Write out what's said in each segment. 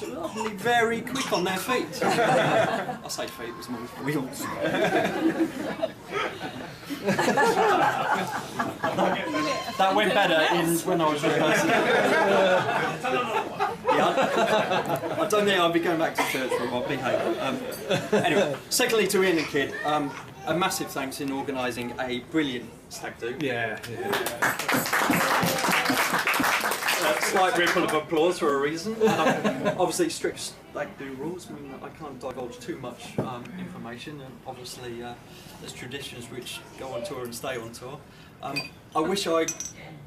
suddenly very quick on their feet. I say feet, it was more wheels. That went better when I was rehearsing. Yeah, I don't think I'll be going back to church for a while, behave. Anyway, secondly to Ian and Kid, a massive thanks in organising a brilliant stag do. Yeah. Slight ripple of applause for a reason. And obviously, strict stag do rules mean that I can't divulge too much information, and obviously, there's traditions which go on tour and stay on tour. I wish I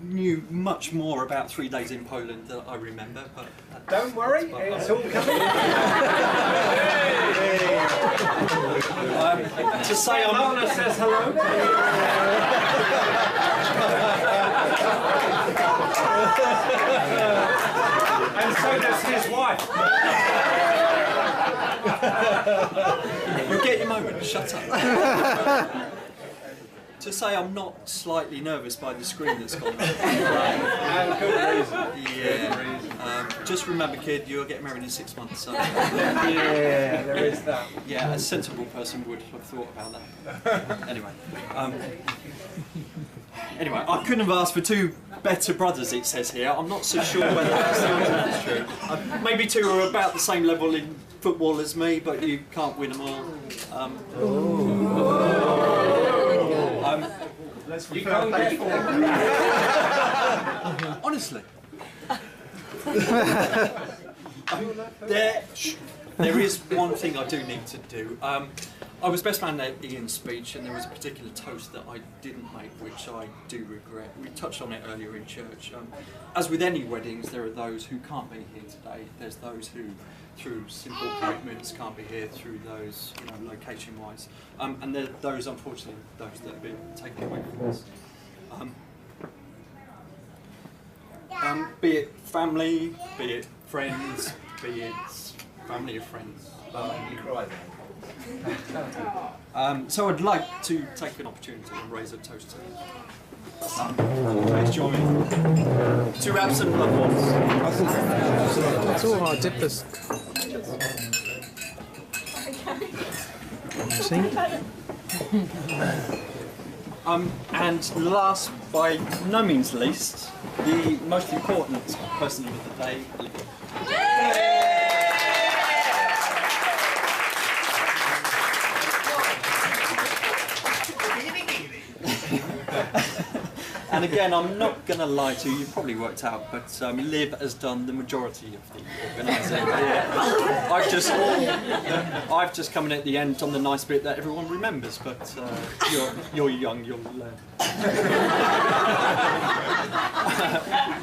knew much more about 3 days in Poland that I remember, but don't worry, it's all coming. To say Mona says hello. And so does his wife. You'll get your moment, shut up. To say I'm not slightly nervous by the screen that's gone. And good reason. Yeah. Just remember, Kid, you're getting married in 6 months. So. Yeah, there is that. Yeah, a sensible person would have thought about that. Anyway. Anyway, I couldn't have asked for 2 better brothers, it says here. I'm not so sure whether that's true. Maybe 2 are about the same level in football as me, but you can't win them all. You can't get Honestly. There is one thing I do need to do. I was best man at Ian's speech, and there was a particular toast that I didn't make, which I do regret. We touched on it earlier in church. As with any weddings, there are those who can't be here today. There's those who, through simple commitments, can't be here through those, location-wise. And there are those, unfortunately, those that have been taken away from us. Be it family, be it friends, be it family of friends. You cry then. So I'd like to take an opportunity and raise a toast to please join me. 2 absent loved ones. It's all right, dip this. See? And last, by no means least, the most important person of the day, And again, I'm not going to lie to you, you've probably worked out, but Liv has done the majority of the organising. I've just come in at the end on the nice bit that everyone remembers, but you're young, you'll learn.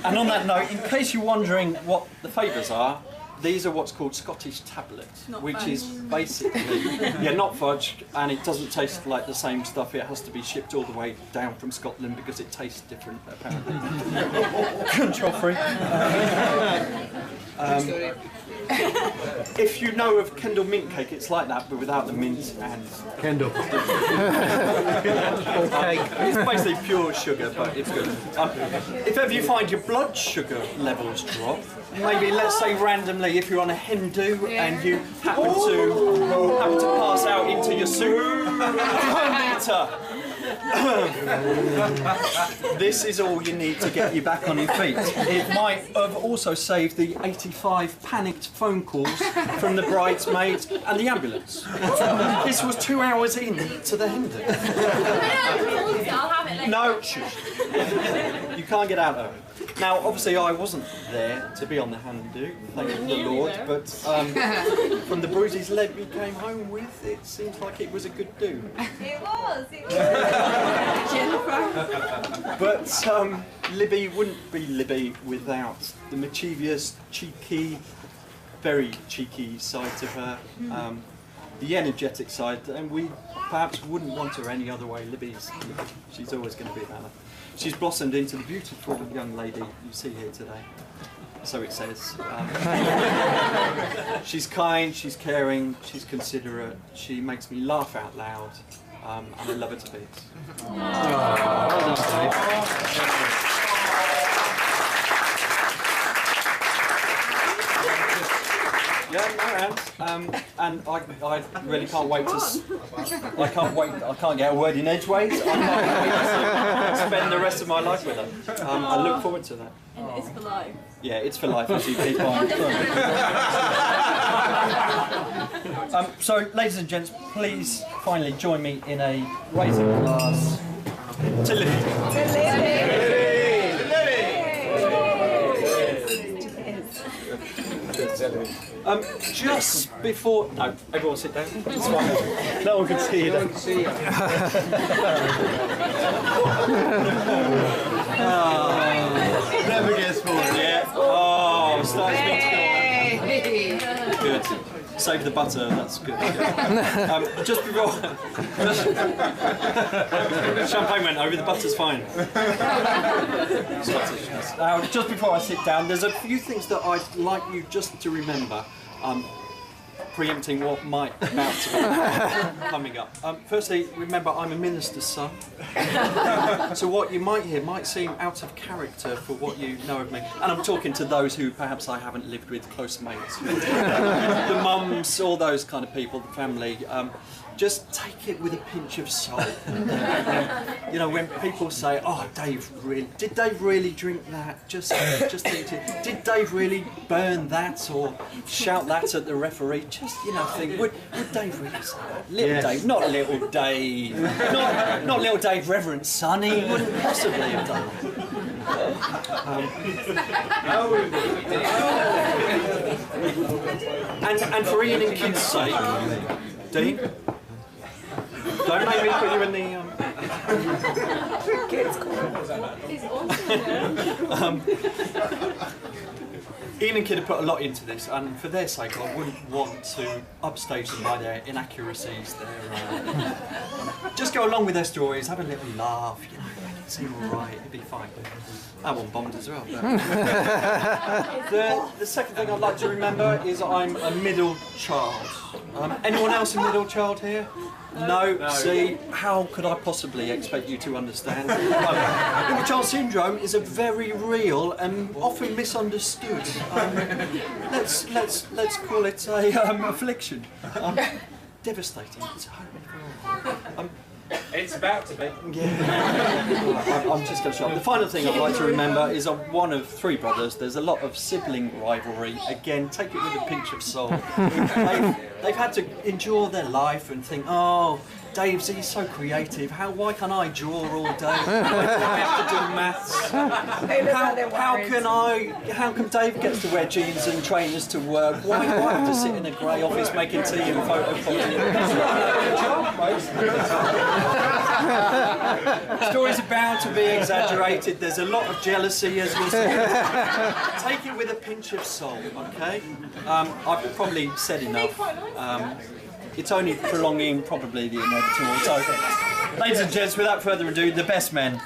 And on that note, in case you're wondering what the favours are, these are what's called Scottish tablets, which is basically, not fudge, and it doesn't taste like the same stuff. It has to be shipped all the way down from Scotland because it tastes different, apparently. Control free. If you know of Kendal mint cake, it's like that, but without the mint and Kendal. it's basically pure sugar, but it's good. If ever you find your blood sugar levels drop, maybe let's say randomly, if you're on a hen do and you happen to pass out into your soup, this is all you need to get you back on your feet. It might have also saved the 85 panicked phone calls from the bridesmaids and the ambulance. This was 2 hours in to the hen do. I'll have it later. No, shush. You can't get out of it. Now, obviously, I wasn't there to be on the hand do, thank the Lord, but from the bruises Libby came home with, it seems like it was a good do. It was. But Libby wouldn't be Libby without the mischievous, cheeky, very cheeky side to her, the energetic side, and we perhaps wouldn't want her any other way. Libby's Libby. She's always going to be that. She's blossomed into the beautiful young lady you see here today. So it says. She's kind, she's caring, she's considerate, she makes me laugh out loud, and I love her to bits. Well done, Dave. Yeah, no hands. And I really can't wait to. I can't wait. I can't get a word in edgeways. I can't wait to spend the rest of my life with her. I look forward to that. And it's for life. Yeah, it's for life as you keep on. So, ladies and gents, please finally join me in a raising a glass to Lily. Just before, no, everyone sit down. It's fine. No one can see you. Never gets full. Yeah. Oh, starts me to go. Good. Save the butter. That's good. Just before, champagne went over. The butter's fine. Just before I sit down, there's a few things that I'd like you just to remember. Preempting what might about to be coming up. Firstly, remember I'm a minister's son, so what you might hear might seem out of character for what you know of me. And I'm talking to those who perhaps I haven't lived with, close mates, the mums, all those kind of people, the family. Just take it with a pinch of salt. You know, when people say, "Oh, did Dave really drink that?" Just think, did Dave really burn that or shout that at the referee? Just think, would Dave really say that? Little Dave, not little Dave, not little Dave, Reverend Son. He wouldn't possibly have done that. And for Ian and Kid's sake, Dean. Don't make me put you in the. It's awesome. Ian and Kid have put a lot into this, and for their sake, I wouldn't want to upstage them by their inaccuracies. Just go along with their stories, have a little laugh, make it seem alright, it'd be fine. I want bombed as well. The second thing I'd like to remember is I'm a middle child. Anyone else a middle child here? No. See, how could I possibly expect you to understand? Middle child syndrome is a very real and often misunderstood. Let's call it a affliction. Devastating. It's horrible. It's about to be. Yeah. I'm just going to shut up. The final thing I'd like to remember is I'm one of three brothers. There's a lot of sibling rivalry. Again, take it with a pinch of salt. They've had to endure their life and think, oh, he's so creative. Why can't I draw all day? I have to do maths. How come Dave gets to wear jeans and trainers to work? Why do I have to sit in a grey office making tea and photocopying? Stories are bound to be exaggerated. There's a lot of jealousy, as we say. Take it with a pinch of salt, okay? I've probably said enough. It's only prolonging probably the inevitable. So, ladies and gents, without further ado, the best men.